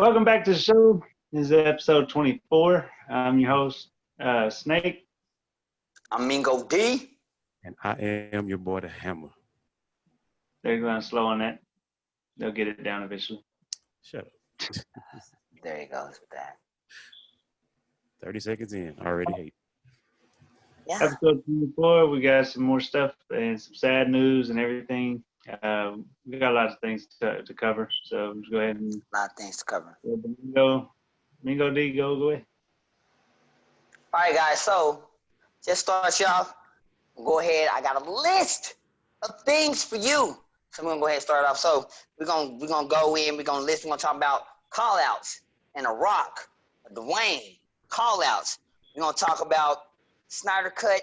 Welcome back to the show. This is episode 24. I'm your host, Snake. I'm Mingo D. And I am your boy, the Hammer. They're going slow on that. They'll get it down eventually. Shut up. There he goes with that. 30 seconds in, already hate. Yeah. Episode 24, we got some more stuff and some sad news and everything. We got a lot of things to cover, so let's go ahead and A lot of things to cover. Mingo D, go away. All right, guys. So just start you off. Go ahead. I got a list of things for you. So we're gonna go ahead and start off. So we're gonna go in. We're gonna list. We're gonna talk about call outs and a Rock, a Dwayne call outs. We're gonna talk about Snyder Cut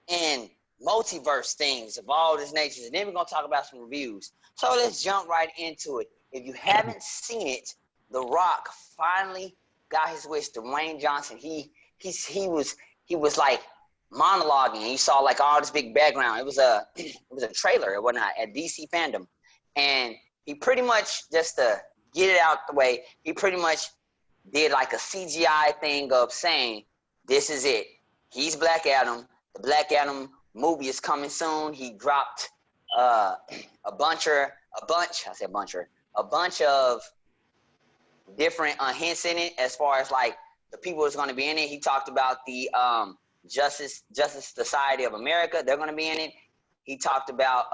and multiverse things of all these natures, and then we're gonna talk about some reviews. So let's jump right into it. If you haven't seen it, The Rock finally got his wish. Dwayne Johnson, he was like monologuing, and you saw like all this big background. It was a trailer, it wasn't at DC Fandom, and he pretty much, just to get it out the way, he pretty much did like a CGI thing of saying, "This is it. He's Black Adam. The Black Adam movie is coming soon." He dropped a bunch of different hints in it, as far as like the people that's going to be in it. He talked about the Justice Society of America. They're going to be in it. He talked about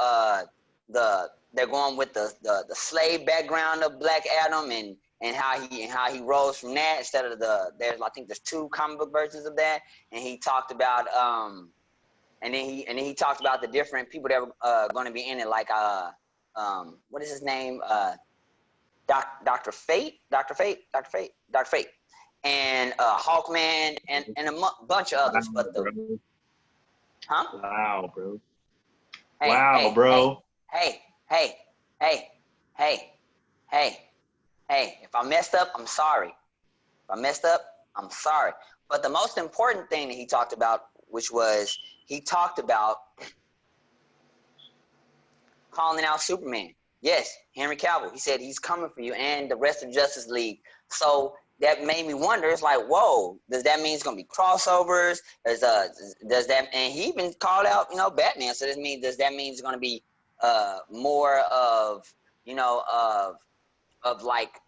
they're going with the slave background of Black Adam and how he rose from that, instead of I think there's 2 comic book versions of that. And he talked about and then he talked about the different people that are going to be in it, like what is his name? Dr. Fate, and Hawkman, and a bunch of others. Wow, But Wow, bro. Hey, bro. Hey. If I messed up, I'm sorry. But the most important thing that he talked about, which was he talked about calling out Superman. Yes, Henry Cavill. He said he's coming for you and the rest of Justice League. So that made me wonder. It's like, whoa, does that mean it's gonna be crossovers? Does that? And he even called out, Batman. So does that mean it's gonna be more of, of like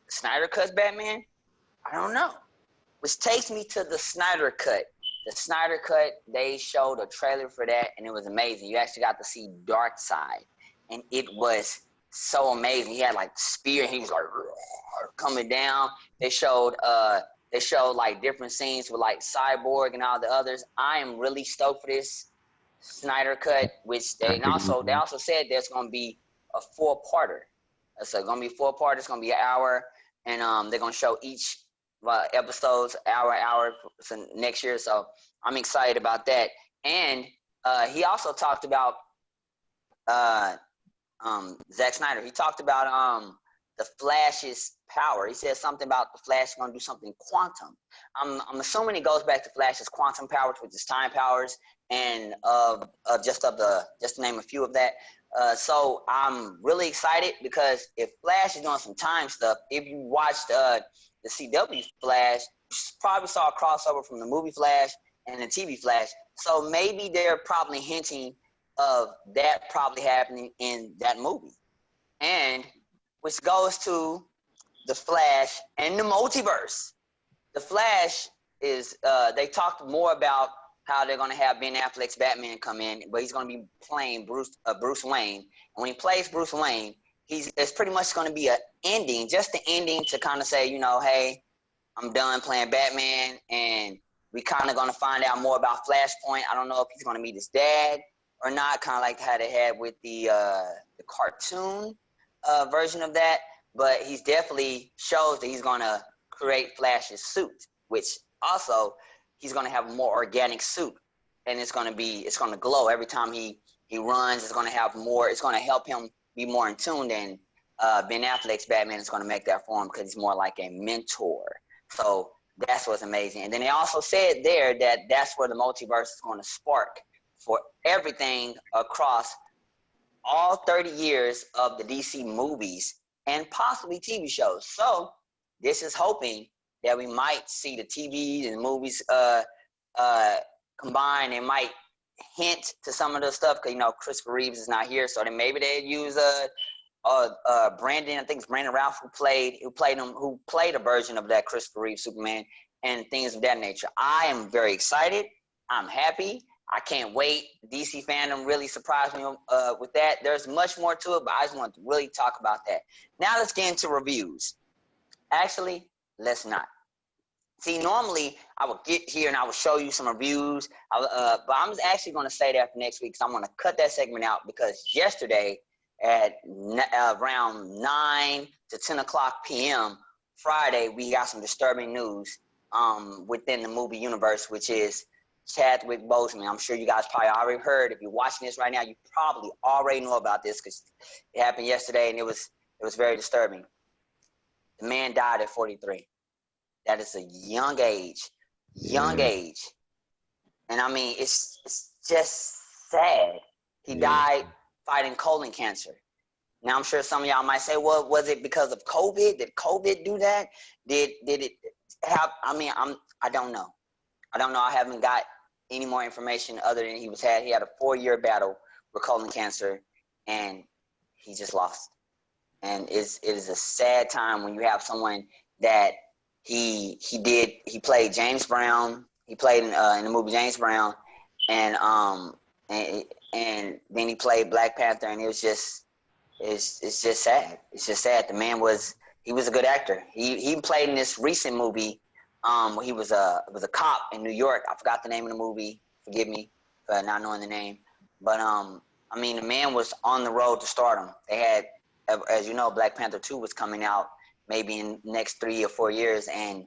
Snyder Cut's Batman? I don't know. Which takes me to the Snyder Cut. The Snyder Cut, they showed a trailer for that, and it was amazing. You actually got to see Darkseid, and it was so amazing. He had like the spear, and he was like coming down. They showed like different scenes with like Cyborg and all the others. I am really stoked for this Snyder Cut, which they also said there's gonna be a 4-parter. So it's gonna be 4-part. It's gonna be an hour, and they're gonna show each episodes hour for next year. So I'm excited about that. And he also talked about Zack Snyder. He talked about the Flash's power. He said something about the Flash going to do something quantum. I'm assuming it goes back to Flash's quantum powers, which is time powers, and just to name a few of that. So I'm really excited, because if Flash is doing some time stuff, if you watched the CW Flash, you probably saw a crossover from the movie Flash and the TV Flash. So maybe they're probably hinting of that probably happening in that movie. And which goes to the Flash and the multiverse. The Flash is, they talked more about how they're going to have Ben Affleck's Batman come in, but he's going to be playing Bruce Wayne. And when he plays Bruce Wayne, it's pretty much going to be an ending, just the ending to kind of say, hey, I'm done playing Batman, and we kind of going to find out more about Flashpoint. I don't know if he's going to meet his dad or not, kind of like how they had with the cartoon version of that. But he's definitely shows that he's going to create Flash's suit, which also he's going to have a more organic suit, and it's going to glow every time he runs. It's going to have more. It's going to help him be more in tune than Ben Affleck's Batman is going to make that for him, because he's more like a mentor. So that's what's amazing. And then they also said there that that's where the multiverse is going to spark for everything across all 30 years of the DC movies and possibly TV shows. So this is hoping that we might see the TVs and movies combine. It might hint to some of the stuff because, you know, Christopher Reeves is not here, so then maybe they'd use Brandon, I think it's Brandon Routh who played a version of that Christopher Reeve Superman and things of that nature. I am very excited. I'm happy. I can't wait. DC fandom really surprised me with that. There's much more to it, but I just want to really talk about that. Now let's get into reviews. Actually, let's not. See, normally I would get here and I would show you some reviews, but I'm actually going to say that for next week because I'm going to cut that segment out because yesterday at around 9 to 10 o'clock p.m. Friday, we got some disturbing news within the movie universe, which is Chadwick Boseman. I'm sure you guys probably already heard. If you're watching this right now, you probably already know about this because it happened yesterday and it was very disturbing. The man died at 43. That is a young age. And I mean, it's just sad. He died fighting colon cancer. Now, I'm sure some of y'all might say, well, was it because of COVID? Did COVID do that? Did it have, I mean, I don't know. I haven't got any more information other than he had a 4-year battle with colon cancer and he just lost. And it is a sad time when you have someone that he played James Brown. He played in the movie James Brown, and then he played Black Panther, and it's just sad. It's just sad. The man was a good actor. He played in this recent movie where he was a cop in New York. I forgot the name of the movie. Forgive me for not knowing the name. But I mean, the man was on the road to stardom. They had, as you know, Black Panther 2 was coming out maybe in the next 3 or 4 years, and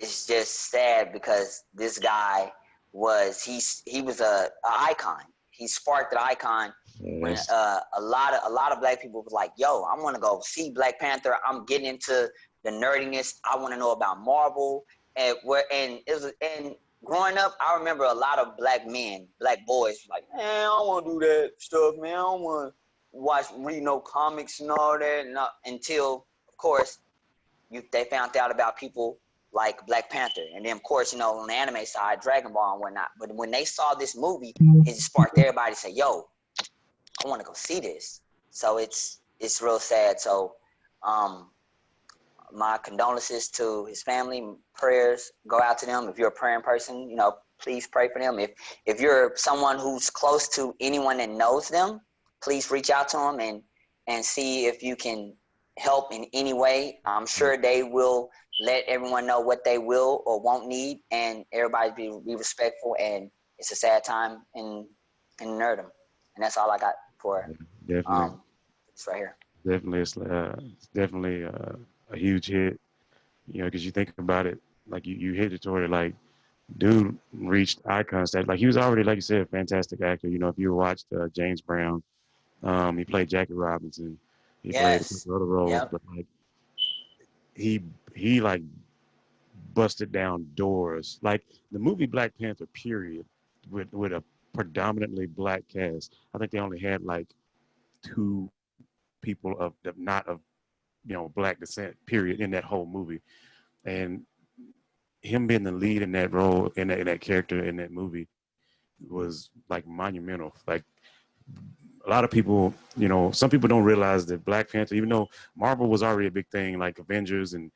it's just sad because this guy was an icon. He sparked the icon when a lot of black people was like, yo, I want to go see Black Panther. I'm getting into the nerdiness. I want to know about Marvel. And growing up, I remember a lot of black boys like, man, I don't want to do that stuff, man. I don't want to read no comics and all that. Until, of course, they found out about people like Black Panther. And then, of course, you know, on the anime side, Dragon Ball and whatnot. But when they saw this movie, it just sparked everybody to say, yo, I want to go see this. So it's real sad. So my condolences to his family. Prayers go out to them. If you're a praying person, you know, please pray for them. If you're someone who's close to anyone that knows them, please reach out to them and see if you can help in any way. I'm sure they will let everyone know what they will or won't need, and everybody be respectful. And it's a sad time in nerdom, and that's all I got for definitely. It's right here. Definitely, it's definitely a huge hit. You know, because you think about it, like you hit it toward it, like dude reached icon status. Like he was already, like you said, a fantastic actor. You know, if you watched James Brown, he played Jackie Robinson. He played a couple other roles, but like he like busted down doors. Like the movie Black Panther, period, with a predominantly black cast. I think they only had like 2 people not of black descent, period, in that whole movie. And him being the lead in that role, in that character in that movie, was like monumental. Like a lot of people, some people don't realize that Black Panther, even though Marvel was already a big thing, like Avengers and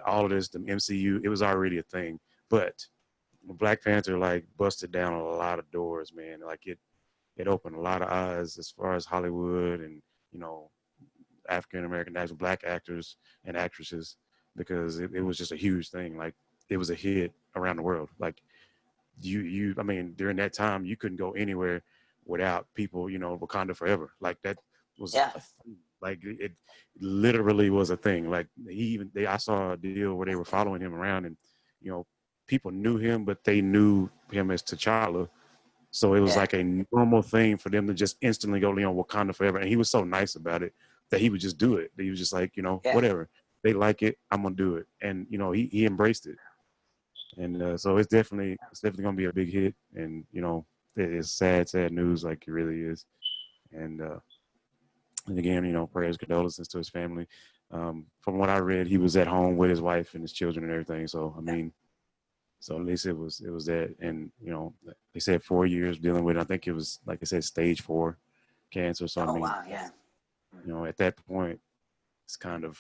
all of this, the MCU, it was already a thing. But Black Panther like busted down a lot of doors, man. Like it opened a lot of eyes as far as Hollywood and African American actors, black actors and actresses, because it was just a huge thing. Like it was a hit around the world. Like I mean, during that time you couldn't go anywhere without people, Wakanda forever. Like that was like it literally was a thing. Like I saw a deal where they were following him around, and people knew him, but they knew him as T'Challa. So it was like a normal thing for them to just instantly go, Wakanda forever. And he was so nice about it that he would just do it. He was just like, whatever. They like it, I'm gonna do it. And he embraced it. And so it's definitely gonna be a big hit. And it is sad news, like it really is. And again, prayers, condolences to his family. From what I read, he was at home with his wife and his children and everything. So I mean, so at least it was that, and they said 4 years dealing with it. I think it was, like I said, stage 4 cancer. So I Oh mean, wow, yeah. at that point, it's kind of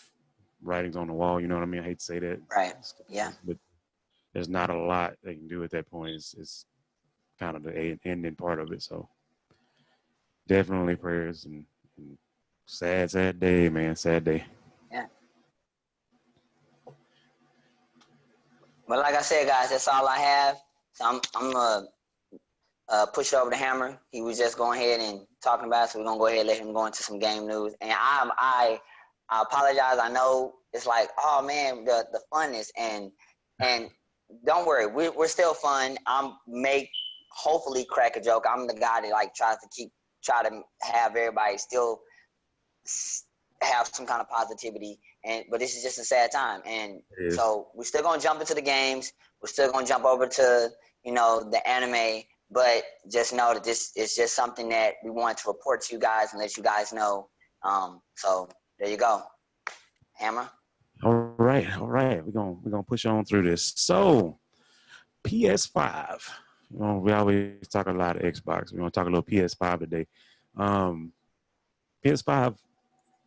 writings on the wall. You know what I mean? I hate to say that. Right. Yeah. But there's not a lot they can do at that point. It's kind of the ending part of it. So definitely prayers and sad day, man. Sad day. Yeah. But like I said, guys, that's all I have. So I'm gonna push it over to Hammer. He was just going ahead and talking about it, so we're gonna go ahead and let him go into some game news. And I apologize. I know it's like, oh man, the funness and don't worry, we're still fun. May hopefully crack a joke. I'm the guy that like try to have everybody still have some kind of positivity, but this is just a sad time, and so we're still gonna jump into the games. We're still gonna jump over to the anime, but just know that this is just something that we want to report to you guys and let you guys know. So there you go, Hammer. All right. We're gonna push on through this. So PS5. We always talk a lot of Xbox. We're gonna talk a little PS5 today. PS5,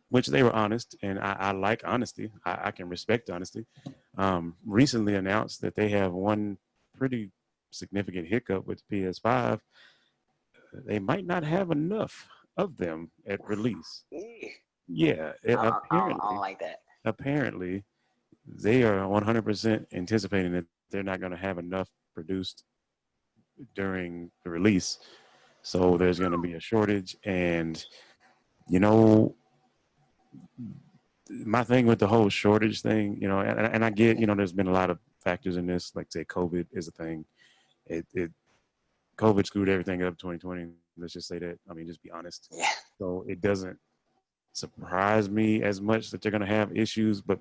which they were honest, and I like honesty. I can respect honesty. Recently announced that they have one pretty significant hiccup with PS5. They might not have enough of them at release. Yeah, I don't like that. Apparently, they are 100% anticipating that they're not going to have enough produced during the release. So there's going to be a shortage. And, my thing with the whole shortage thing, and I get, there's been a lot of factors in this, like say COVID is a thing. COVID screwed everything up 2020. Let's just say that. I mean, just be honest. Yeah. So it doesn't surprise me as much that they're going to have issues, but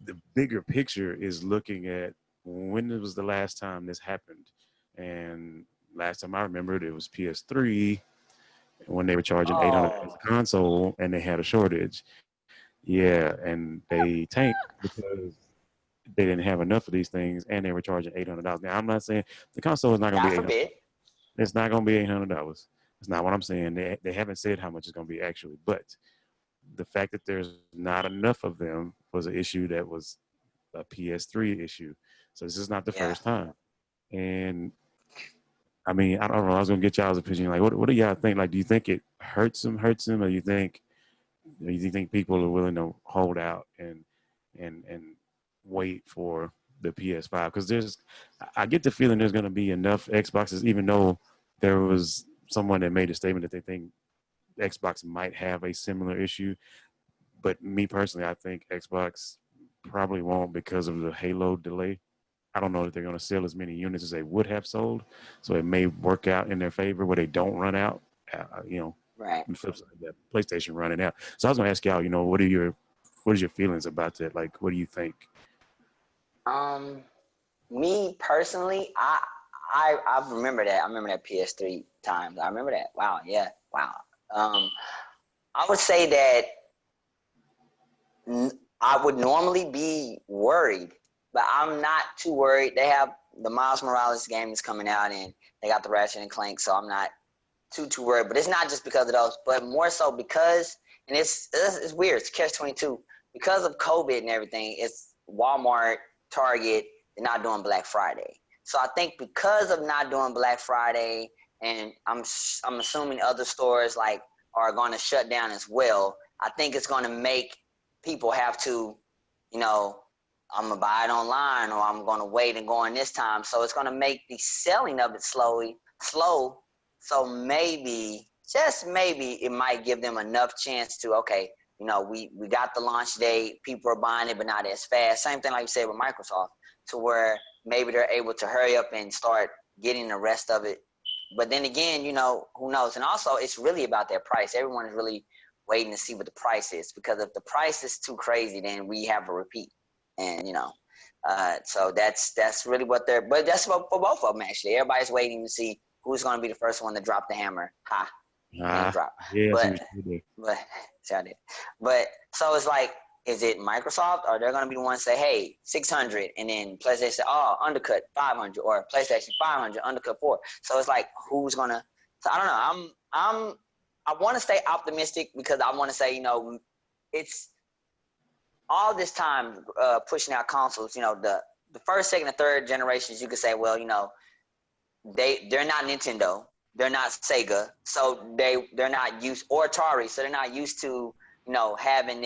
the bigger picture is looking at when was the last time this happened. And last time I remembered, it was PS3 when they were charging $800 a console and they had a shortage. Yeah, and they tanked because they didn't have enough of these things and they were charging $800. Now, I'm not saying the console is not going to be $800. It's not going to be $800. It's not what I'm saying. They haven't said how much it's going to be actually, but the fact that there's not enough of them was an issue that was a PS3 issue. So this is not the first time. And I mean, I don't know. I was gonna get y'all's opinion. Like, what do y'all think? Like, do you think it hurts him, or you think people are willing to hold out and wait for the PS5? Because I get the feeling there's gonna be enough Xboxes, even though there was someone that made a statement that they think Xbox might have a similar issue. But me personally, I think Xbox probably won't because of the Halo delay. I don't know that they're going to sell as many units as they would have sold. So it may work out in their favor where they don't run out, Right. And flip side that PlayStation running out. So I was going to ask y'all, what is your feelings about that? Like, what do you think? Me personally, I remember that. I remember that PS3 times. I remember that. Wow. Yeah. Wow. I would say that I would normally be worried, but I'm not too worried. They have the Miles Morales game is coming out, and they got the Ratchet and Clank, so I'm not too worried. But it's not just because of those, but more so because, and it's weird. It's catch-22 because of COVID and everything. It's Walmart, Target. They're not doing Black Friday, so I think because of not doing Black Friday, and I'm assuming other stores like are going to shut down as well. I think it's going to make people have to, I'm going to buy it online or I'm going to wait and go in this time. So it's going to make the selling of it slow. So maybe, just maybe, it might give them enough chance to, okay, we got the launch date. People are buying it, but not as fast. Same thing like you said with Microsoft, to where maybe they're able to hurry up and start getting the rest of it. But then again, who knows? And also, it's really about their price. Everyone is really waiting to see what the price is, because if the price is too crazy, then we have a repeat. And so that's really what but that's for both of them actually. Everybody's waiting to see who's going to be the first one to drop the hammer. Ha! Name drop. Yeah, But see, I did. But so it's like, is it Microsoft, or they're gonna be the ones say, hey, 600, and then PlayStation say, oh, undercut 500, or PlayStation 500 undercut 4. So it's like, who's gonna? So I don't know. I want to stay optimistic because I want to say, it's all this time pushing out consoles. The first, second, and third generations, you could say, well, they're not Nintendo, they're not Sega, so they're not used, or Atari, so they're not used to having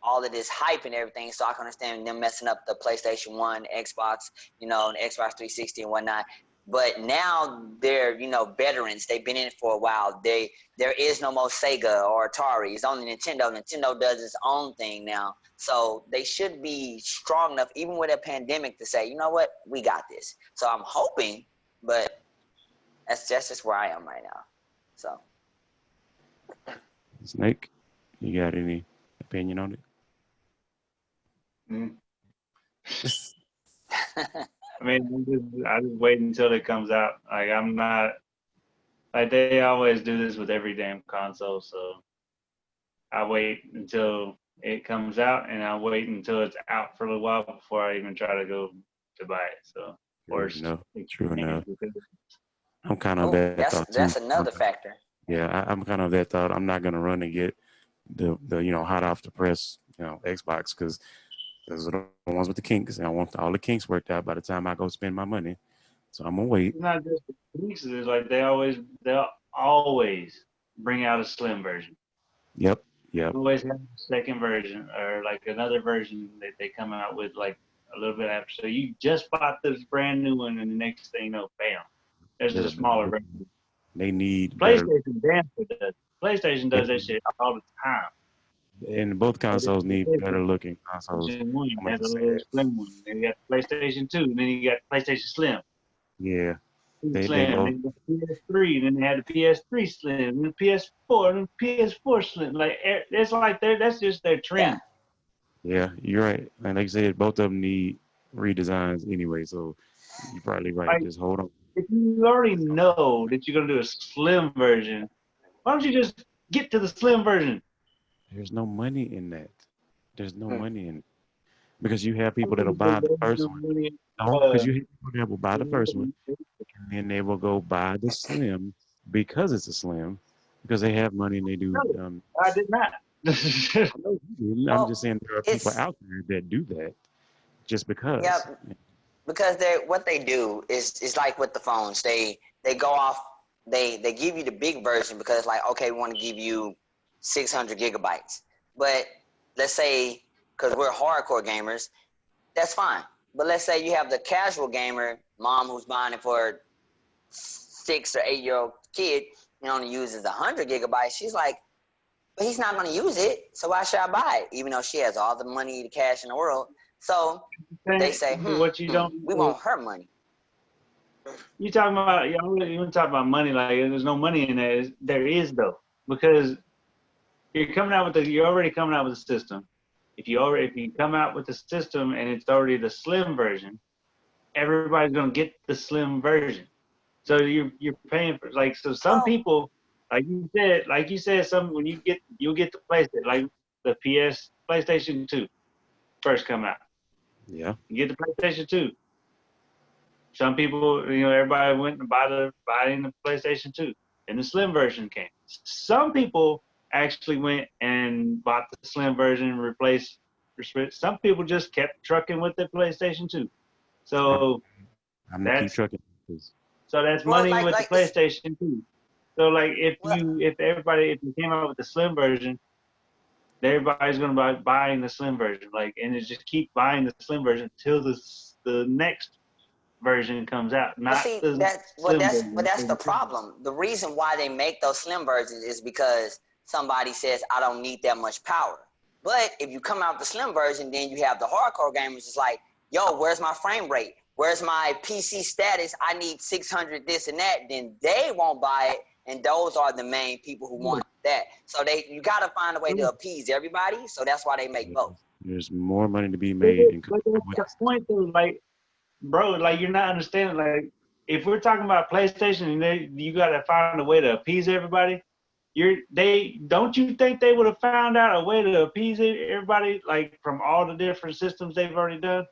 all of this hype and everything. So I can understand them messing up the PlayStation 1, Xbox, and Xbox 360 and whatnot. But now they're veterans. They've been in it for a while. There is no more Sega or Atari. It's only Nintendo. Nintendo does its own thing now. So they should be strong enough, even with a pandemic, to say, you know what, we got this. So I'm hoping, but that's just where I am right now. So, Snake, you got any opinion on it? I mean, I just wait until it comes out. Like, I'm not, like, they always do this with every damn console. So I wait until it comes out, and I wait until it's out for a little while before I even try to go to buy it. So, True enough. I'm kind of that thought too. That's another factor. Yeah, I'm kind of that thought. I'm not gonna run and get the hot off the press Xbox, because those are the ones with the kinks, and I want all the kinks worked out by the time I go spend my money. So I'm gonna wait. It's not just the kinks. It's like they'll always bring out a slim version. Yep. They always have a second version, or like another version that they come out with like a little bit after. So you just bought this brand new one, and the next thing you know, bam, there's a smaller version. They need PlayStation. Does. PlayStation does that shit all the time. And both consoles need better looking consoles. One has a little slim one. Then you got PlayStation 2, and then you got PlayStation Slim. Yeah. Slim. Then you got PS3, and then they had the PS3 Slim, and the PS4, and the PS4 Slim. Like, it's like that's just their trend. Yeah, you're right. And like I said, both of them need redesigns anyway, so you're probably right. Like, just hold on. If you already know that you're going to do a slim version, why don't you just get to the slim version? There's no money in that. There's no money in it. Because you have people that'll buy the first one. No, because you have people that will buy the first one, and then they will go buy the slim because it's a slim, because they have money and they do. I did not. I'm just saying there are people out there that do that just because. Yeah, because what they do is like with the phones. They go off. They give you the big version because it's like, okay, we want to give you 600 gigabytes. But let's say, because we're hardcore gamers, that's fine. But let's say you have the casual gamer mom who's buying it for 6 or 8 year old kid and only uses 100 gigabytes. She's like, but he's not going to use it, so why should I buy it? Even though she has all the money, the cash in the world. So they say, we want her money. You talking about, you want to talk about money, like there's no money in there. There is though, because you're already coming out with a system. If you come out with the system and it's already the slim version, everybody's gonna get the slim version. So you're paying for, like, so some people, like you said, some when you'll get the PlayStation, like the PlayStation 2 first come out. Yeah. You get the PlayStation 2. Some people, everybody went and buying the PlayStation 2, and the slim version came. Some people actually went and bought the slim version and replaced. Some people just kept trucking with the PlayStation 2. So I'm gonna keep trucking. So that's money with the PlayStation 2. So like if you came out with the slim version, everybody's gonna be buying the slim version. Like, and it just keep buying the slim version till the next version comes out. That's the problem. The reason why they make those slim versions is because somebody says, I don't need that much power. But if you come out with the slim version, then you have the hardcore gamers. It's like, yo, where's my frame rate? Where's my PC status? I need 600 this and that. Then they won't buy it, and those are the main people who want that. So you got to find a way to appease everybody. So that's why they make both. There's more money to be made. But that's the point, though. Like, bro, like, you're not understanding. Like, if we're talking about PlayStation, and you got to find a way to appease everybody, don't you think they would have found out a way to appease everybody, like from all the different systems they've already done?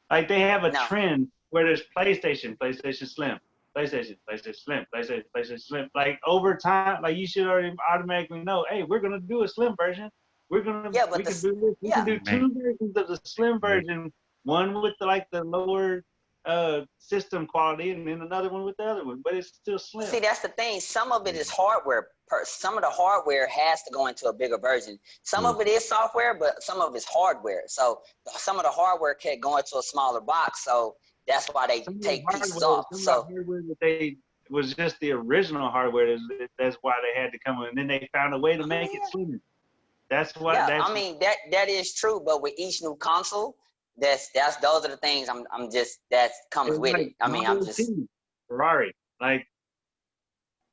Like they have a No. trend where there's PlayStation Slim, PlayStation Slim, PlayStation Slim. Like over time, like you should already automatically know, hey, we're gonna do a Slim version. We can do this. We can do two versions of the Slim version. One with the lower system quality, and then another one with the other one, but it's still Slim. See, that's the thing. Some of it is hardware. Some of the hardware has to go into a bigger version. Some of it is software, but some of it's hardware. So some of the hardware can't go into a smaller box. So that's why they take pieces off. So hardware that they was just the original hardware. That's why they had to come in. And then they found a way to make it slimmer. That's what. Yeah, I mean that is true. But with each new console, those are the things I'm just that comes with it. I mean, I'm just Ferrari. Like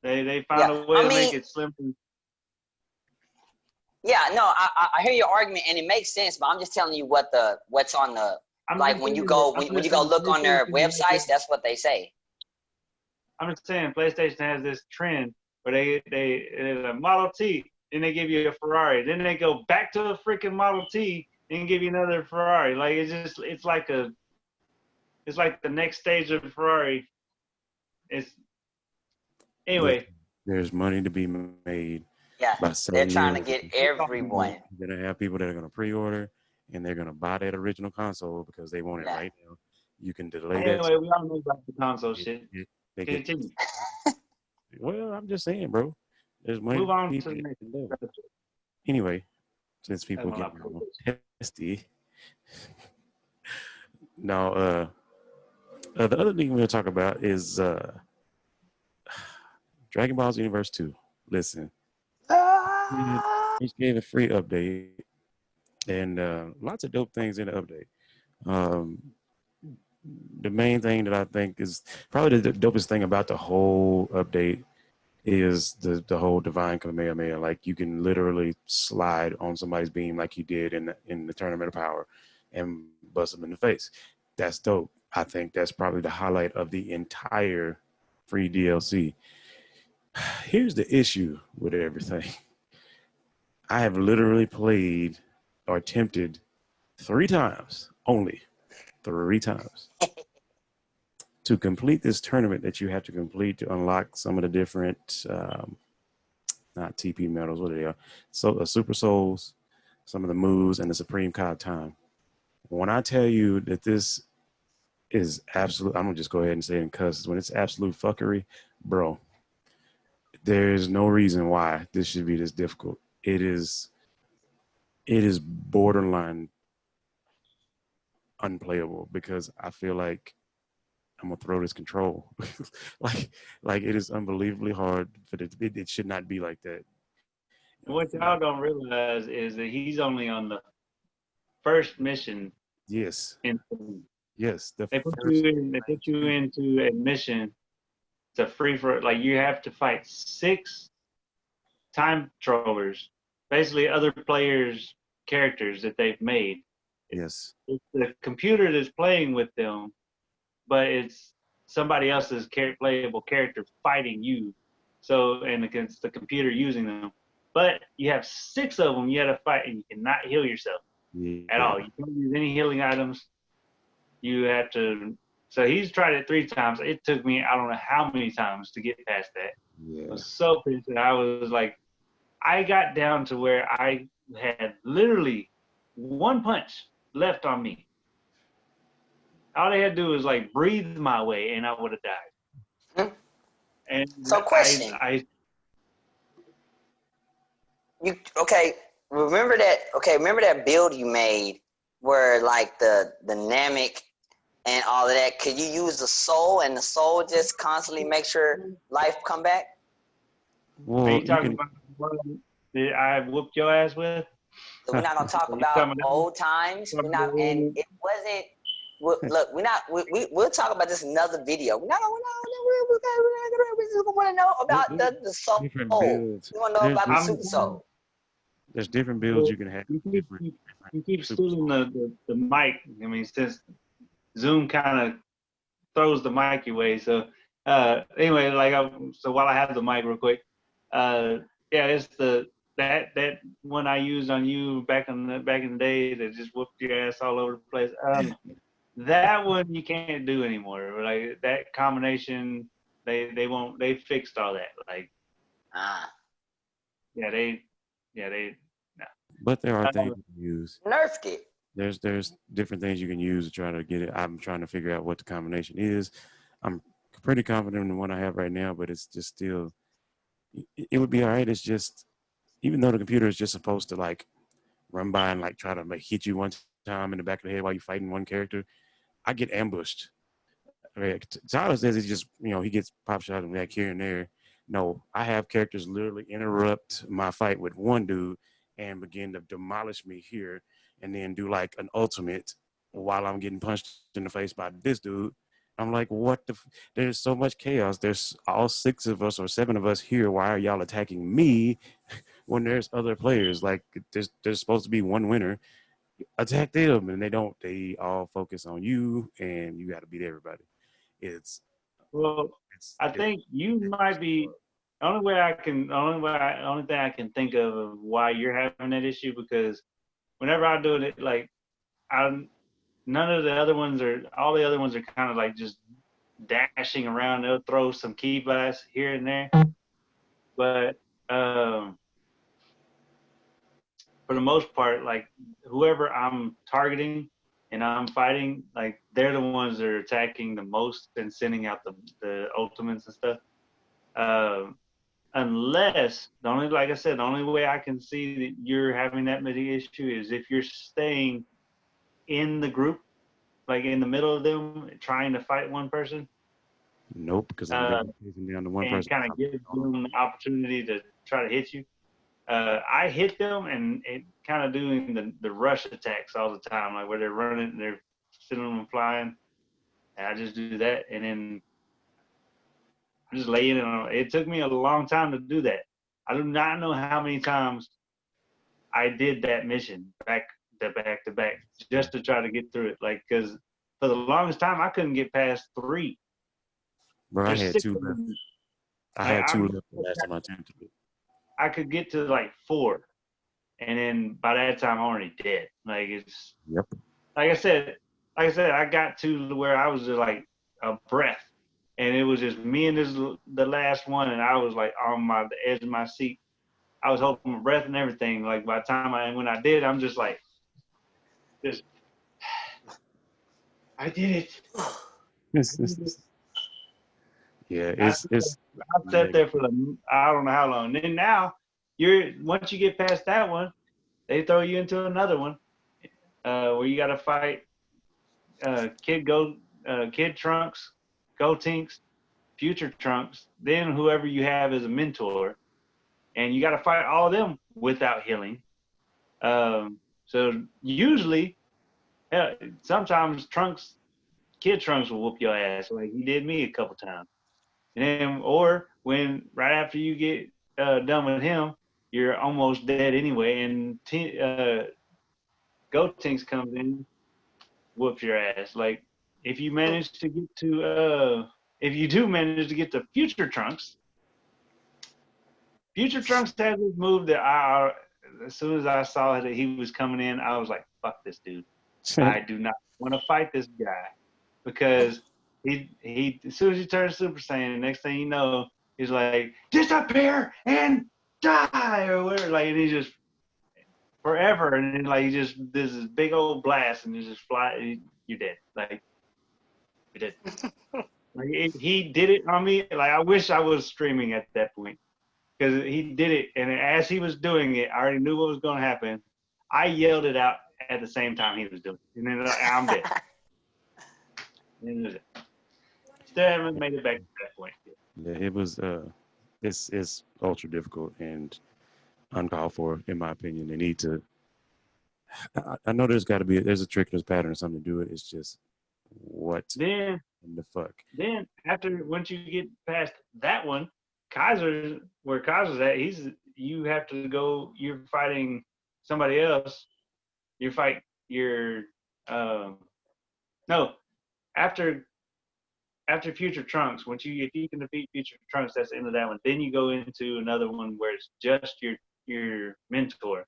they found a way to make it slimmer. Yeah, no, I hear your argument and it makes sense, but I'm just telling you what's on the when you go look on their websites, that's what they say. I'm just saying PlayStation has this trend where they a Model T, then they give you a Ferrari, then they go back to a freaking Model T and give you another Ferrari. Like it's like the next stage of Ferrari. Anyway. There's money to be made. Yeah, they're trying to get everyone. You're gonna have people that are gonna pre-order and they're gonna buy that original console because they want it right now. You can delay that. Anyway, we all know about the console shit. Continue. Well, I'm just saying, bro. There's money. Move on to the next. Anyway, since people get testy. Now, the other thing we're gonna talk about is Dragon Ball Xenoverse2. Listen. He gave a free update and lots of dope things in the update. The main thing that I think is probably the dopest thing about the whole update is the whole divine Kamehameha. Like you can literally slide on somebody's beam like you did in the Tournament of Power and bust them in the face. That's dope. I think that's probably the highlight of the entire free DLC. Here's the issue with everything. I have literally played or attempted 3 times, only 3 times, to complete this tournament that you have to complete to unlock some of the different, not TP medals, what are they are? So, Super Souls, some of the moves, and the Supreme Card Time. When I tell you that this is absolute, I'm going to just go ahead and say it in cusses. When it's absolute fuckery, bro, there's no reason why this should be this difficult. It is borderline unplayable because I feel like I'm gonna throw this control. like it is unbelievably hard for it should not be like that. What y'all don't realize is that he's only on the first mission. Yes. Yes. They put you into a mission. It's a free for you have to fight 6 time controllers, basically other players' characters that they've made. Yes. It's the computer that's playing with them, but it's somebody else's playable character fighting you. So, and against the computer using them. But you have 6 of them you got to fight, and you cannot heal yourself at all. You can't use any healing items. You have to. So he's tried it 3 times. It took me, I don't know how many times to get past that. Yeah. I was so pissed. I was like, I got down to where I had literally 1 punch left on me. All they had to do was breathe my way, and I would have died. And so, question. Remember that build you made where the Namek and all of that? Could you use the soul and the soul just constantly make sure life come back? Well, are you talking about what I whooped your ass with? We're not gonna talk about old times. We're not, and it wasn't. Look, we'll talk about this in another video. We just want to know about the soul. We want to know about the super soul. There's different builds you can have. You keep stealing the mic. I mean, since Zoom kind of throws the mic your way. So anyway, so while I have the mic real quick, Yeah, it's that one I used on you back in the day that just whooped your ass all over the place. That one you can't do anymore. Like that combination, they fixed all that. Like Ah, yeah, they no. But there are things Um, you can use. nerfed it. There's different things you can use to try to get it. I'm trying to figure out what the combination is. I'm pretty confident in the one I have right now, but it's just still. It would be all right. It's just even though the computer is just supposed to like run by and like try to like hit you one time in the back of the head while you're fighting one character, I get ambushed. Right. Tyler says he just, he gets pop shot and back here and there. No, I have characters literally interrupt my fight with one dude and begin to demolish me here and then do like an ultimate while I'm getting punched in the face by this dude. I'm like, what the? There's so much chaos. There's all 6 of us or 7 of us here. Why are y'all attacking me when there's other players? Like, there's supposed to be one winner. Attack them, and they don't. They all focus on you, and you got to beat everybody. It's well, it's I think you might be only thing I can think of why you're having that issue because whenever I do it, like I none of the other ones are all the other ones are kind of like just dashing around. They'll throw some key blasts here and there, but um, for the most part, like whoever I'm targeting and I'm fighting, like they're the ones that are attacking the most and sending out the ultimates and stuff. Um, unless like I said, the only way I can see that you're having that many issue is if you're staying in the group, like in the middle of them, trying to fight one person, nope, because I'm uh, literally chasing down the one and person. kind of give them the opportunity to try to hit you. I hit them and it kind of doing the rush attacks all the time, like where they're running, they're sending them flying, and I just do that, and then I just lay in it. It took me a long time to do that. I do not know how many times I did that mission back to back just to try to get through it. Like, because for the longest time, I couldn't get past 3. Bro, I There's had 6 2 of left. them. I Like, had 2 left the last time I attempted it. I could get to like 4, and then by that time, I'm already dead. Like, it's Yep. like I said, I got to where I was just like a breath, and it was just me and the last one, and I was like on the edge of my seat. I was holding my breath and everything. Like by the time when I did, I'm just like, just I did it. Yeah, I it's sat there for I don't know how long. And then now once you get past that one, they throw you into another one where you got to fight Kid Trunks, Go Tinks, Future Trunks, then whoever you have as a mentor, and you got to fight all of them without healing. So usually, sometimes Kid Trunks will whoop your ass like he did me a couple times. And then, or when right after you get done with him, you're almost dead anyway, and Gotenks comes in, whoops your ass. Like if you manage to get to, if you do manage to get to Future Trunks has this move that as soon as I saw that he was coming in, I was like, fuck this dude. I do not want to fight this guy because he as soon as he turns Super Saiyan, the next thing you know, he's like, disappear and die or whatever. Like, and he just forever, and then like he just does this big old blast, and you just fly. You're dead. Like you're dead. Like he did it on me. Like I wish I was streaming at that point because he did it, and as he was doing it, I already knew what was going to happen. I yelled it out at the same time he was doing it, and then I'm dead. And still haven't made it back to that point yet. Yeah, it was it's ultra difficult and uncalled for in my opinion. They need to I know there's a trick, there's a pattern or something to do it. It's just what Then in the fuck. once you get past that one, where Kaiser's at, you have to go. You're fighting somebody else. You fight your no after after Future Trunks, if you can defeat Future Trunks, that's the end of that one. Then you go into another one where it's just your mentor.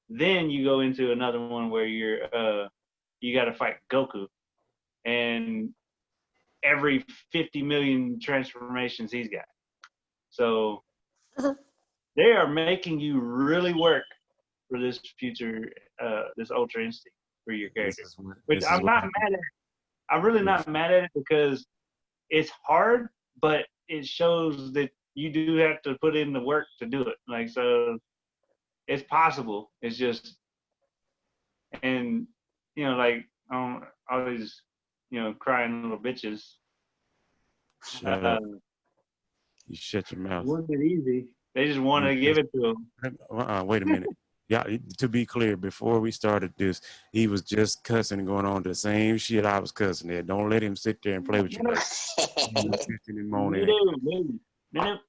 Then you go into another one where you got to fight Goku, and every 50 million transformations he's got. So they are making you really work for this future, this Ultra Instinct for your character. Which I'm not mad at. I'm really not mad at it because it's hard, but it shows that you do have to put in the work to do it. Like, so it's possible. It's just, and, you know, like, all these, you know, crying little bitches. Shut up. You shut your mouth. Wasn't it easy? They just want to give it to them. Wait a minute. Yeah, to be clear, before we started this, he was just cussing and going on to the same shit I was cussing at. Don't let him sit there and play with you like and moaning.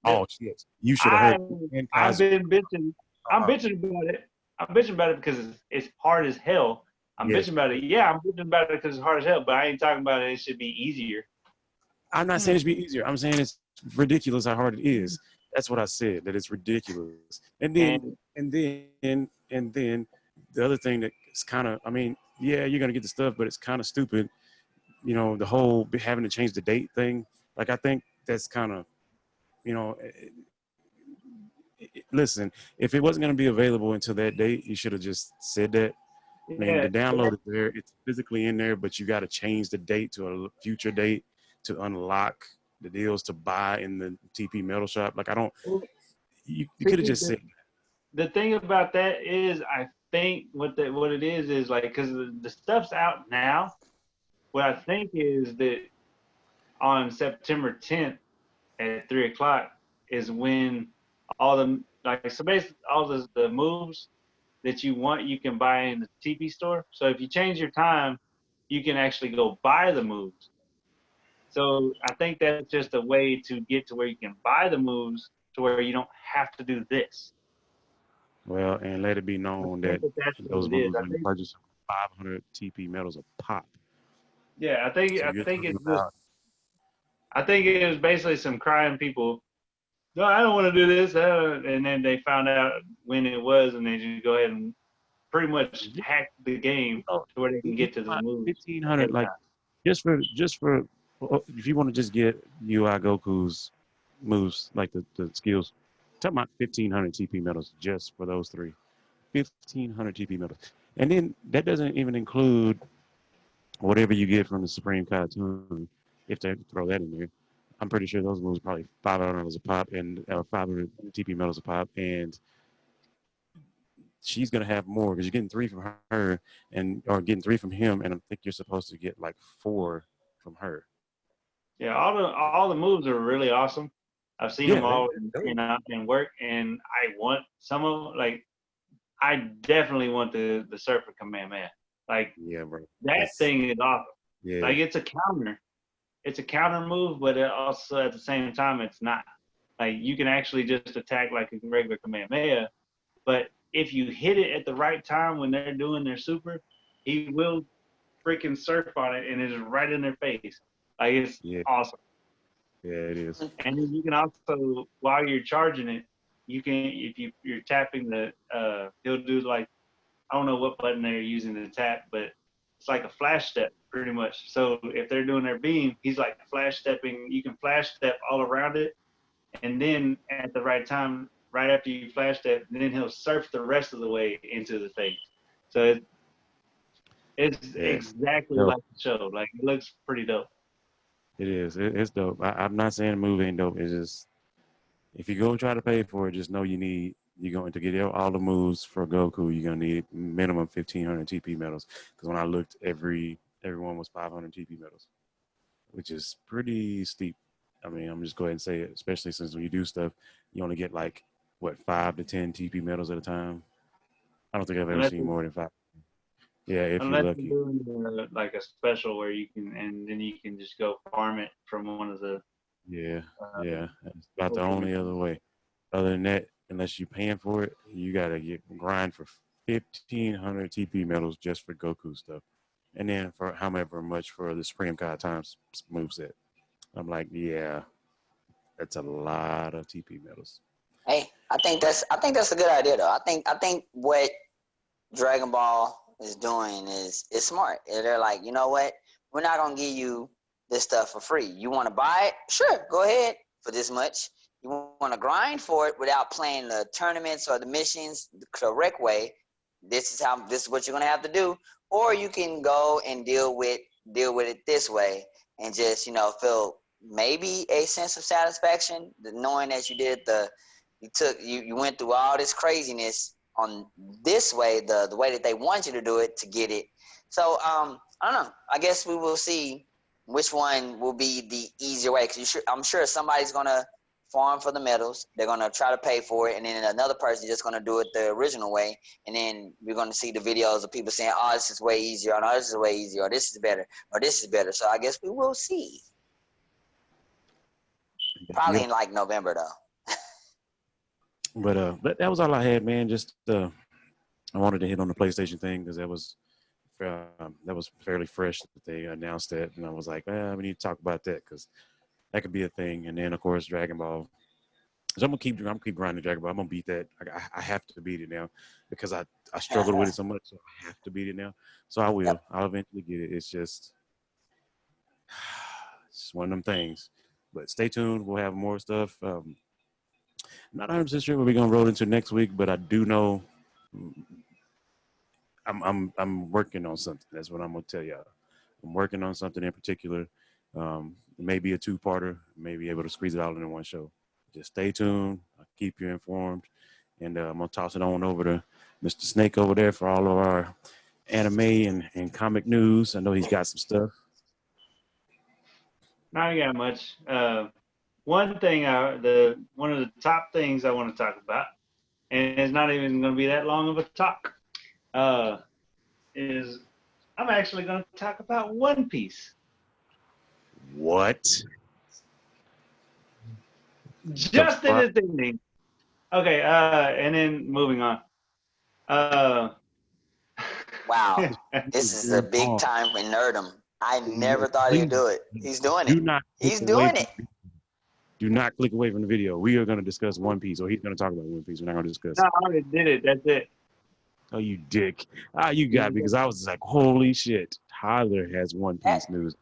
Oh shit! You should have heard. I've been bitching. I'm bitching about it. I'm bitching about it because it's hard as hell. I'm bitching about it. Yeah, I'm bitching about it because it's hard as hell. But I ain't talking about it should be easier. I'm not saying it should be easier. I'm saying it's ridiculous how hard it is. That's what I said. That it's ridiculous. And then the other thing that is kind of, I mean, yeah, you're gonna get the stuff, but it's kind of stupid. You know, the whole having to change the date thing. Like, I think that's kind of, you know, listen, if it wasn't gonna be available until that date, you should have just said that. I mean, the download is there. It's physically in there, but you got to change the date to a future date to unlock the deals to buy in the TP Metal Shop. Like, I don't. You could have just said. The thing about that is, I think what it is like, because the stuff's out now. What I think is that on September 10th at 3:00 is when all the basically all the moves that you want, you can buy in the TP store. So if you change your time, you can actually go buy the moves. So I think that's just a way to get to where you can buy the moves to where you don't have to do this. Well, and let it be known that those moves when you purchase 500 TP medals a pop. Yeah, I think it was basically some crying people. No, I don't want to do this, and then they found out when it was, and they just go ahead and pretty much hack the game to where they can get to the moves. 1,500, like just for if you want to just get UI Goku's moves, like the skills, talking about 1,500 TP medals just for those three. 1,500 TP medals, and then that doesn't even include whatever you get from the Supreme Kai Tomb, if they throw that in there. I'm pretty sure those moves are probably $500 a pop and 500 TP medals a pop, and she's gonna have more because you're getting 3 from her or getting 3 from him, and I think you're supposed to get like 4 from her. Yeah, all the moves are really awesome. I've seen them all in work, and I want some of them. Like, I definitely want the Surfer Kamehameha. Like, yeah, bro, that thing is awesome. Yeah, like it's a counter. It's a counter move, but it also at the same time it's not. Like, you can actually just attack like a regular Kamehameha, but if you hit it at the right time when they're doing their super, he will freaking surf on it, and it's right in their face. Like, it's awesome. Yeah, it is. And then you can also, while you're charging it, you can, if you're tapping the, he'll do like, I don't know what button they're using to tap, but it's like a flash step pretty much. So if they're doing their beam, he's like flash stepping. You can flash step all around it, and then at the right time, right after you flash step, then he'll surf the rest of the way into the face. So it's exactly like the show. Like, it looks pretty dope. It is. It's dope. I'm not saying the movie ain't dope. It's just, if you go try to pay for it, just know you're going to get all the moves for Goku. You're going to need minimum 1,500 TP medals. Because when I looked, everyone was 500 TP medals, which is pretty steep. I mean, I'm just go ahead and say it, especially since when you do stuff, you only get like, 5 to 10 TP medals at a time. I don't think I've ever seen more than 5. Yeah, if you're lucky. You're doing like a special where you can, and then you can just go farm it from one of the. Yeah. It's about the only other way. Other than that, unless you're paying for it, you gotta grind for 1,500 TP medals just for Goku stuff, and then for however much for the Supreme Kai Times moveset. I'm like, yeah, that's a lot of TP medals. Hey, I think that's a good idea though. I think what Dragon Ball is doing is smart. They're like, you know what? We're not gonna give you this stuff for free. You want to buy it? Sure, go ahead for this much. You want to grind for it without playing the tournaments or the missions the correct way. This is what you're gonna have to do. Or you can go and deal with it this way and just feel maybe a sense of satisfaction knowing that you went through all this craziness on this way, the way that they want you to do it to get it. So I don't know. I guess we will see which one will be the easier way. Because I'm sure somebody's gonna farm for the medals. They're gonna try to pay for it, and then another person just gonna do it the original way. And then we're gonna see the videos of people saying, "Oh, this is way easier," or "No, this is way easier," or "This is better," or "This is better." So I guess we will see. Probably in like November though. But that was all I had, man. Just I wanted to hit on the PlayStation thing because that was fairly fresh that they announced that, and I was like, we need to talk about that because that could be a thing. And then of course Dragon Ball. So I'm gonna keep grinding Dragon Ball. I'm gonna beat that. I have to beat it now because I struggled with it so much, so I have to beat it now. So I will. Yep. I'll eventually get it. It's just one of them things. But stay tuned. We'll have more stuff. I'm not 100% sure what we're gonna roll into next week, but I do know I'm working on something. That's what I'm gonna tell y'all. I'm working on something in particular. Maybe a two-parter. Maybe able to squeeze it all in one show. Just stay tuned. I'll keep you informed, and I'm gonna toss it on over to Mr. Snake over there for all of our anime and comic news. I know he's got some stuff. Not got much. One thing, one of the top things I want to talk about, and it's not even going to be that long of a talk, is I'm actually going to talk about One Piece. What? Just in this evening. Okay, and then moving on. Wow, this is a big time in nerdom. I never thought he'd do it. He's doing it. He's doing it. Do not click away from the video. We are going to discuss One Piece, or he's going to talk about One Piece. We're not going to discuss. No, I already did it. That's it. Oh, you dick. You got me because I was like, holy shit. Tyler has One Piece news.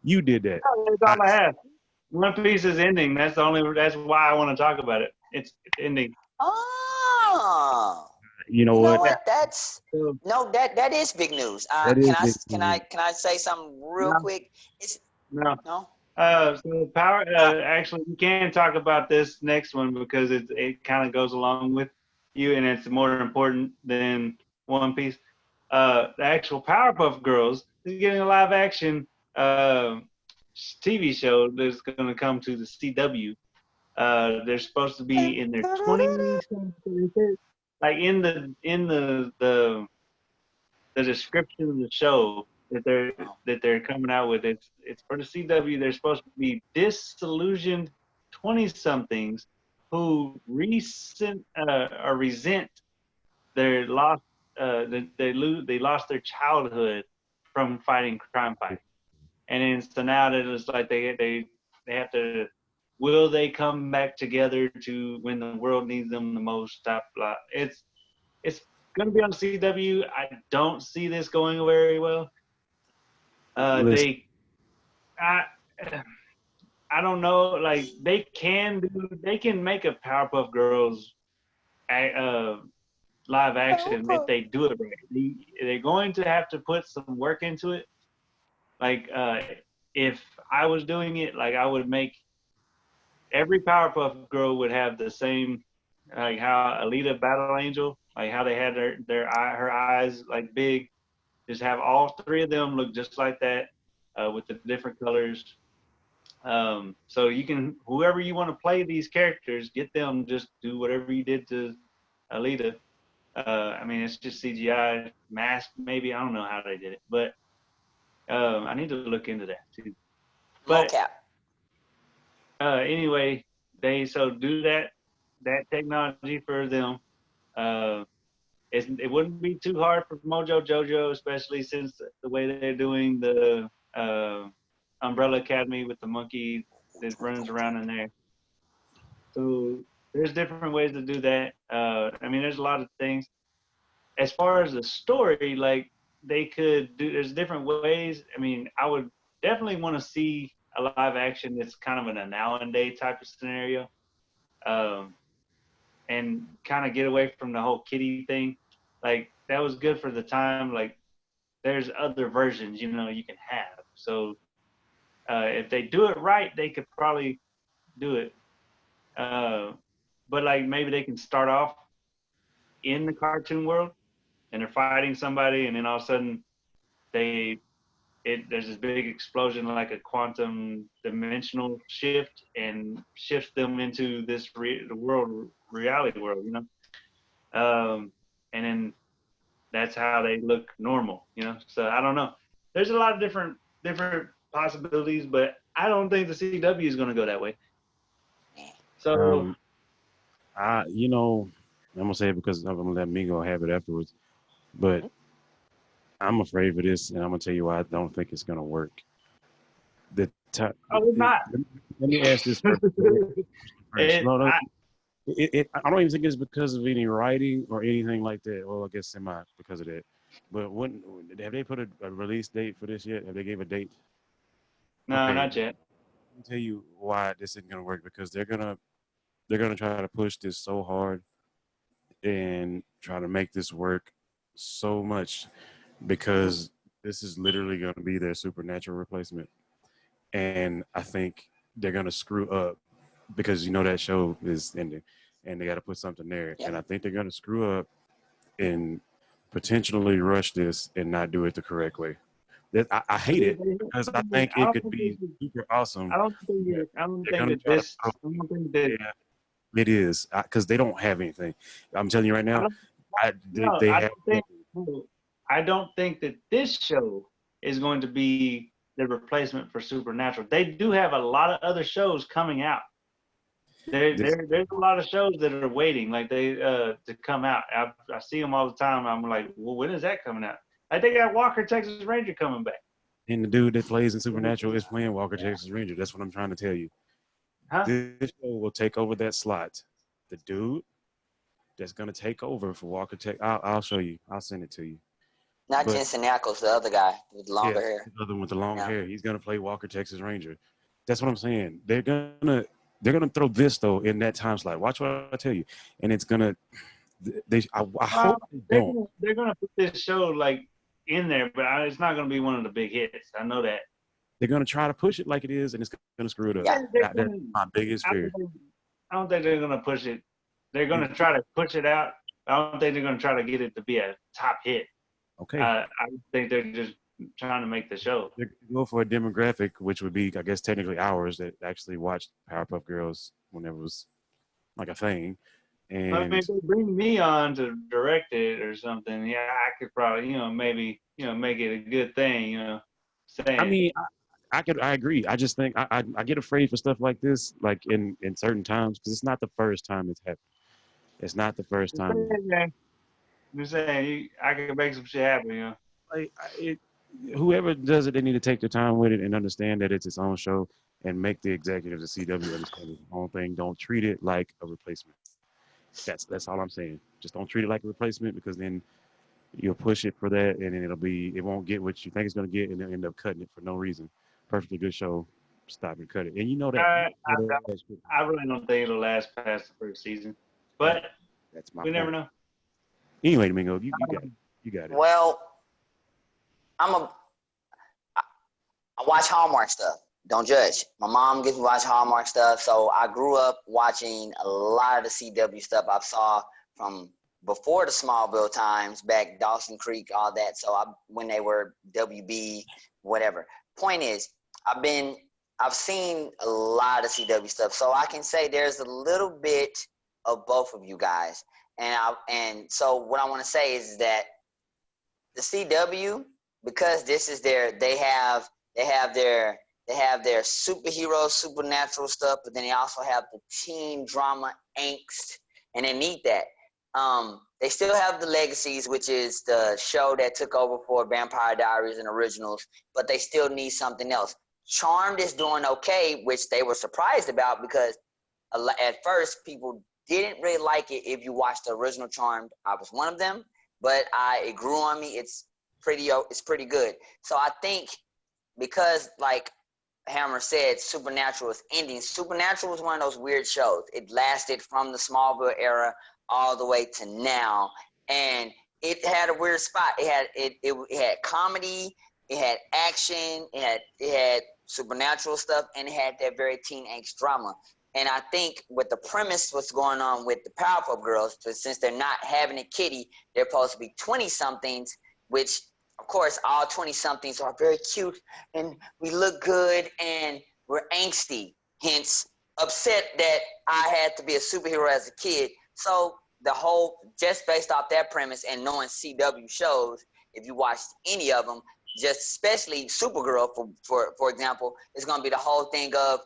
You did that. That's all I have. One Piece is ending. That's why I want to talk about it. It's ending. Oh. You know what? That is big news. Can I say something real quick? No. So actually, we can talk about this next one because it kind of goes along with you, and it's more important than One Piece. The actual Powerpuff Girls is getting a live action TV show that's going to come to the CW. They're supposed to be in their 20s, like in the description of the show that they're coming out with. It's for the CW. They're supposed to be disillusioned 20-somethings who resent their lost they lost their childhood from fighting crime fighting, and then so now that it's like they have to. Will they come back together to when the world needs them the most? Blah. It's going to be on CW. I don't see this going very well. I don't know. Like they can make a Powerpuff Girls live action if they do it right. They're going to have to put some work into it. Like if I was doing it, like I would make every Powerpuff Girl would have the same, like how Alita Battle Angel, like how they had her eyes like big, just have all three of them look just like that with the different colors. So you can, whoever you want to play these characters, get them, just do whatever you did to Alita. I mean, it's just CGI, mask, maybe. I don't know how they did it, but I need to look into that too. But anyway, they do that technology for them. It wouldn't be too hard for Mojo Jojo, especially since the way they're doing the Umbrella Academy with the monkey that runs around in there. So there's different ways to do that. I mean, there's a lot of things. As far as the story, like they could do, there's different ways. I mean, I would definitely want to see a live action that's kind of a now and day type of scenario, and kind of get away from the whole kitty thing. Like that was good for the time. Like there's other versions, you know, you can have. So if they do it right, they could probably do it. But like maybe they can start off in the cartoon world and they're fighting somebody, and then all of a sudden there's this big explosion, like a quantum dimensional shift, and shifts them into this reality world, you know. And then that's how they look normal, you know. So I don't know. There's a lot of different possibilities, but I don't think the CW is going to go that way. So you know, I'm gonna say it because I'm gonna let Mingo have it afterwards, but I'm afraid for this, and I'm gonna tell you why I don't think it's gonna work. it's not. Let me ask this first. I don't even think it's because of any writing or anything like that. Well, I guess semi because of that. But have they put a release date for this yet? Have they gave a date? No, okay. Not yet. Let me tell you why this isn't gonna work, because they're gonna try to push this so hard and try to make this work so much, because this is literally going to be their Supernatural replacement. And I think they're going to screw up, because you know that show is ending and they got to put something there. Yep. And I think they're going to screw up and potentially rush this and not do it the correct way. I hate it, because I think it could be super awesome. I don't think that it is, because they don't have anything. I'm telling you right now, I don't think that this show is going to be the replacement for Supernatural. They do have a lot of other shows coming out. There's a lot of shows that are waiting, like they to come out. I see them all the time. I'm like, well, when is that coming out? I think they got Walker Texas Ranger coming back. And the dude that plays in Supernatural is playing Walker Texas Ranger. That's what I'm trying to tell you. Huh? This show will take over that slot. The dude that's gonna take over for Walker Texas. I'll show you. I'll send it to you. Not Jensen Ackles, the other guy with the longer hair. The other one with the long hair. He's gonna play Walker Texas Ranger. That's what I'm saying. They're gonna throw this though in that time slot. Watch what I tell you, and it's gonna. I hope they don't. They're gonna put this show like in there, but it's not gonna be one of the big hits. I know that. They're gonna try to push it like it is, and it's gonna screw it up. That's my biggest fear. I don't think they're gonna push it. They're gonna try to push it out. I don't think they're gonna try to get it to be a top hit. Okay. I think they're just trying to make the show. They're going for a demographic, which would be, I guess, technically ours, that actually watched Powerpuff Girls whenever it was like a thing. And I mean, if they bring me on to direct it or something, yeah, I could probably, maybe, make it a good thing, saying. I mean, I agree. I just think I get afraid for stuff like this, like in certain times, because it's not the first time it's happened. It's not the first time. I'm saying I can make some shit happen, Like whoever does it, they need to take their time with it and understand that it's its own show, and make the executives at CW understand it's its own thing. Don't treat it like a replacement. That's all I'm saying. Just don't treat it like a replacement, because then you'll push it for that, and then it won't get what you think it's gonna get, and they'll end up cutting it for no reason. Perfectly good show, stop and cut it. And you know that. I really don't think it'll last past the first season, but that's my we never know. Anyway, Domingo, you got it. Well, I watch Hallmark stuff. Don't judge. My mom gets me watch Hallmark stuff, so I grew up watching a lot of the CW stuff I saw from before the Smallville times, back Dawson Creek, all that. So when they were WB, whatever. Point is, I've seen a lot of CW stuff, so I can say there's a little bit of both of you guys. And so what I want to say is that the CW, because this is they have their superhero, supernatural stuff, but then they also have the teen drama angst, and they need that. They still have the Legacies, which is the show that took over for Vampire Diaries and Originals, but they still need something else. Charmed is doing okay, which they were surprised about because at first people didn't really like it. If you watched the original Charmed, I was one of them, but it grew on me. It's pretty good. So I think because like Hammer said, Supernatural is ending. Supernatural was one of those weird shows. It lasted from the Smallville era all the way to now, and it had a weird spot. It had comedy, it had action, it had supernatural stuff, and it had that very teen angst drama. And I think with the premise, what's going on with the Powerpuff Girls, since they're not having a kitty, they're supposed to be 20-somethings, which of course, all 20-somethings are very cute and we look good and we're angsty. Hence, upset that I had to be a superhero as a kid. So the whole, just based off that premise and knowing CW shows, if you watched any of them, just especially Supergirl, for example, it's gonna be the whole thing of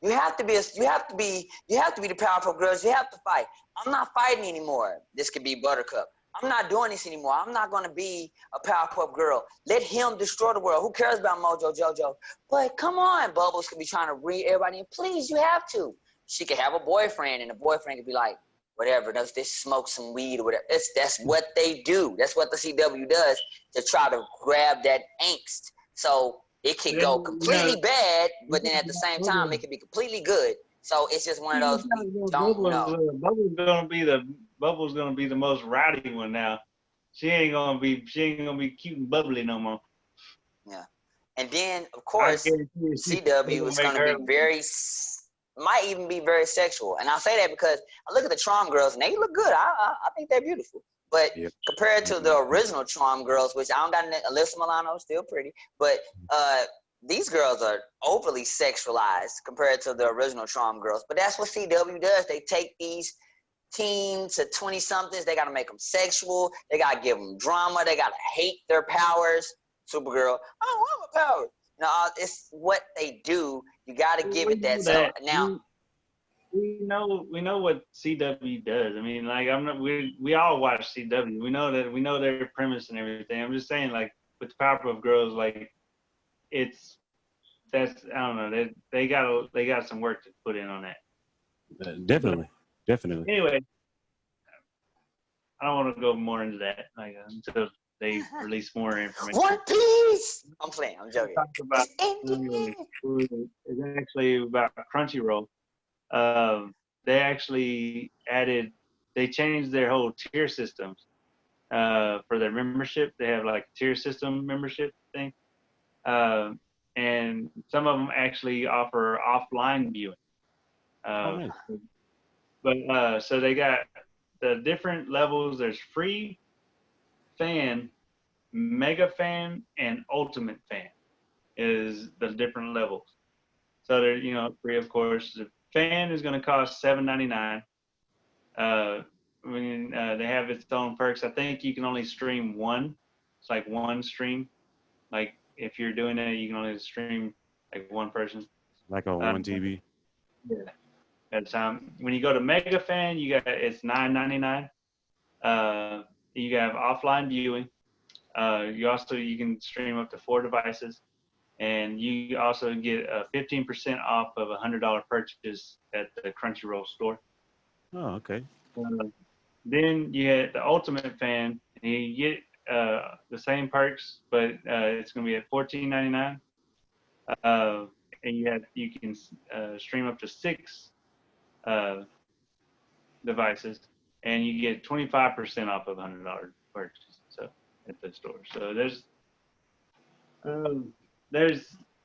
you have to be the Powerpuff Girls. You have to fight. I'm not fighting anymore. This could be Buttercup. I'm not doing this anymore. I'm not going to be a Powerpuff Girl. Let him destroy the world. Who cares about Mojo Jojo? But come on, Bubbles could be trying to read everybody in. Please, you have to. She could have a boyfriend, and the boyfriend could be like, whatever, does this smoke some weed or whatever. That's what they do. That's what the CW does to try to grab that angst. So it could go completely bad, but then at the same time, it could be completely good. So it's just one of those we don't know. Bubbles gonna be the most rowdy one now. She ain't gonna be cute and bubbly no more. Yeah, and then of course CW is gonna be might even be very sexual. And I'll say that because I look at the Charm Girls and they look good. I think they're beautiful. But compared to the original Charm Girls, which I don't got Alyssa Milano, still pretty, but these girls are overly sexualized compared to the original Charm Girls. But that's what CW does. They take these teens to 20-somethings. They got to make them sexual. They got to give them drama. They got to hate their powers. Supergirl, I don't want my powers. No, it's what they do. You got to give it that. So now, we know what CW does. I mean, like we all watch CW. We know their premise and everything. I'm just saying, like with the Powerpuff Girls, like I don't know. They got some work to put in on that. Definitely. Anyway, I don't want to go more into that until they release more information. One Piece. I'm playing. I'm joking. It's actually about Crunchyroll. They changed their whole tier systems for their membership. They have like a tier system membership thing. And some of them actually offer offline viewing. But so they got the different levels. There's free, fan, mega fan, and ultimate fan is the different levels. So they're free, of course. The fan is going to cost $7.99. They have its own perks. I think you can only stream one. It's like one stream. Like if you're doing it, you can only stream like one person. Like on one TV. Yeah. At a time. When you go to Mega Fan, it's $9.99. You have offline viewing. You can stream up to 4 devices, and you also get 15% off of a $100 purchase at the Crunchyroll store. Oh, okay. Then you get the Ultimate Fan, and you get the same perks, but it's going to be at $14.99. And you can stream up to 6 devices, and you get 25% off of $100 purchase. So at the store. So there's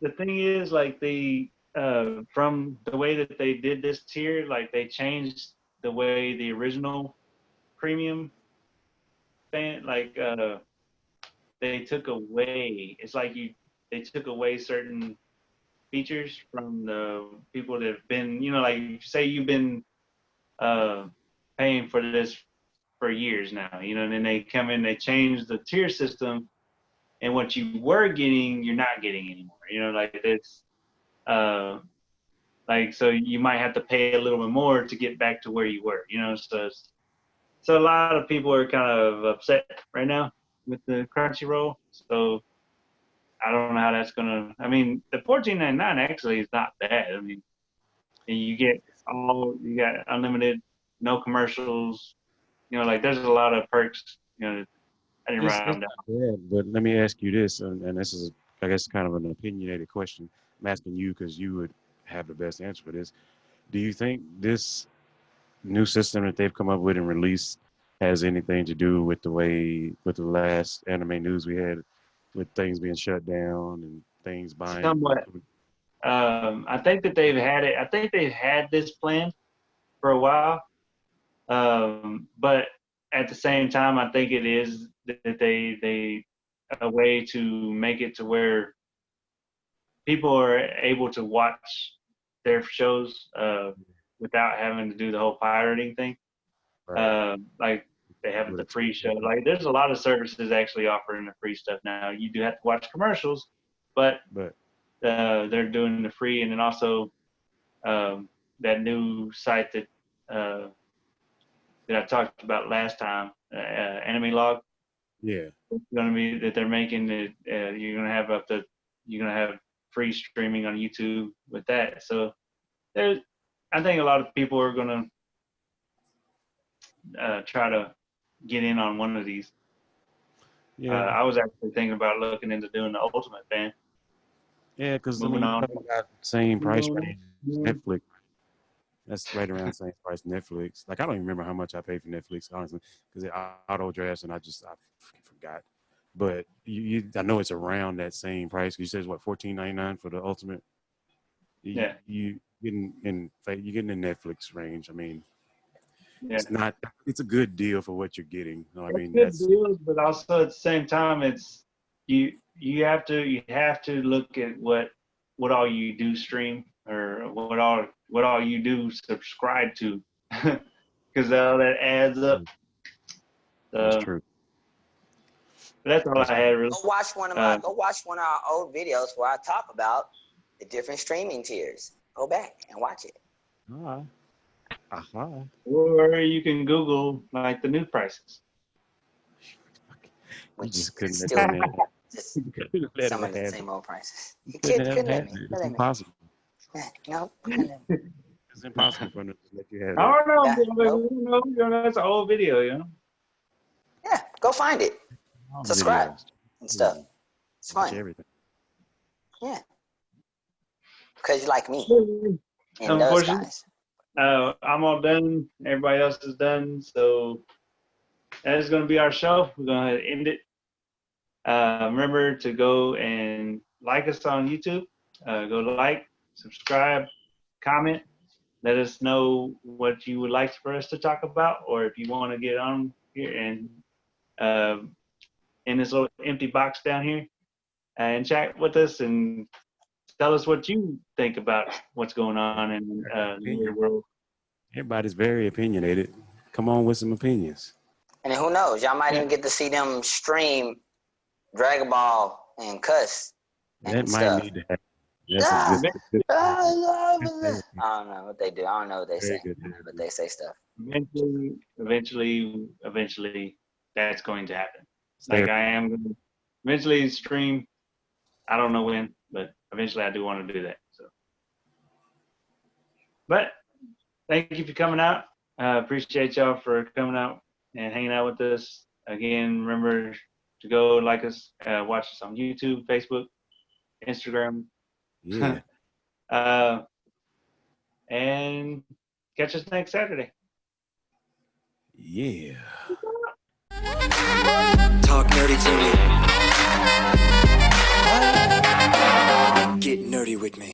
the thing is like from the way that they did this tier, like they changed the way the original premium fan, like they took away. It's like they took away certain features from the people that have been, like say you've been paying for this for years now, and then they come in, they change the tier system, and what you were getting, you're not getting anymore. Like it's so you might have to pay a little bit more to get back to where you were, so a lot of people are kind of upset right now with the Crunchyroll. So I don't know how that's gonna. I mean, the $14.99 actually is not bad. I mean, you get you got unlimited, no commercials. You know, like there's a lot of perks. You know, I didn't write them down. Yeah, but let me ask you this, and this is, I guess, kind of an opinionated question. I'm asking you because you would have the best answer for this. Do you think this new system that they've come up with and released has anything to do with the last anime news we had, with things being shut down and things buying? Somewhat. I think that they've had it. I think they've had this plan for a while, but at the same time, I think it is that they a way to make it to where people are able to watch their shows without having to do the whole pirating thing. Right. Like they have the free show. Like there's a lot of services actually offering the free stuff now. You do have to watch commercials, but they're doing the free, and then also that new site that I talked about last time, Anime Log. Yeah, it's going to be that they're making it. You're going to have free streaming on YouTube with that. So I think a lot of people are going to try to get in on one of these. Yeah, I was actually thinking about looking into doing the Ultimate Fan. Yeah, because I mean, got same price range as Netflix. That's right around the same price Netflix. Like I don't even remember how much I paid for Netflix, honestly, because it auto drafts and I forgot. But I know it's around that same price. You said it's what, $14.99 for the Ultimate. Yeah. You getting in Netflix range. I mean, it's not. It's a good deal for what you're getting. I mean, that's good deals, but also at the same time, it's you have to look at what all you do stream or what all you do subscribe to, because all that adds up. That's true. That's all I had. Really. Go watch one of our old videos where I talk about the different streaming tiers. Go back and watch it. Or you can Google like the new prices. We just couldn't still some of the same old prices. You couldn't let me. It's impossible. No. It's impossible for them to let you have it. I don't know. That's an old video, you know. Yeah, go find it. Subscribe and stuff. It's fun. Everything. Yeah. Because you like me. And unfortunately, I'm all done. Everybody else is done. So that is going to be our show. We're going to end it. Remember to go and like us on YouTube. Go like, subscribe, comment. Let us know what you would like for us to talk about, or if you want to get on here and in this little empty box down here and chat with us and tell us what you think about what's going on in the world. Everybody's very opinionated. Come on with some opinions. And who knows? Y'all might even get to see them stream Dragon Ball and cuss. That might need to happen. I don't know what they do. I don't know what they say. But they say stuff. Eventually, that's going to happen. Like I am going to eventually stream. I don't know when, but eventually I do want to do that. So, but thank you for coming out. Appreciate y'all for coming out and hanging out with us. Again, remember to go like us, watch us on YouTube, Facebook, Instagram. Yeah. And catch us next Saturday. Yeah. Talk nerdy to me. Get nerdy with me.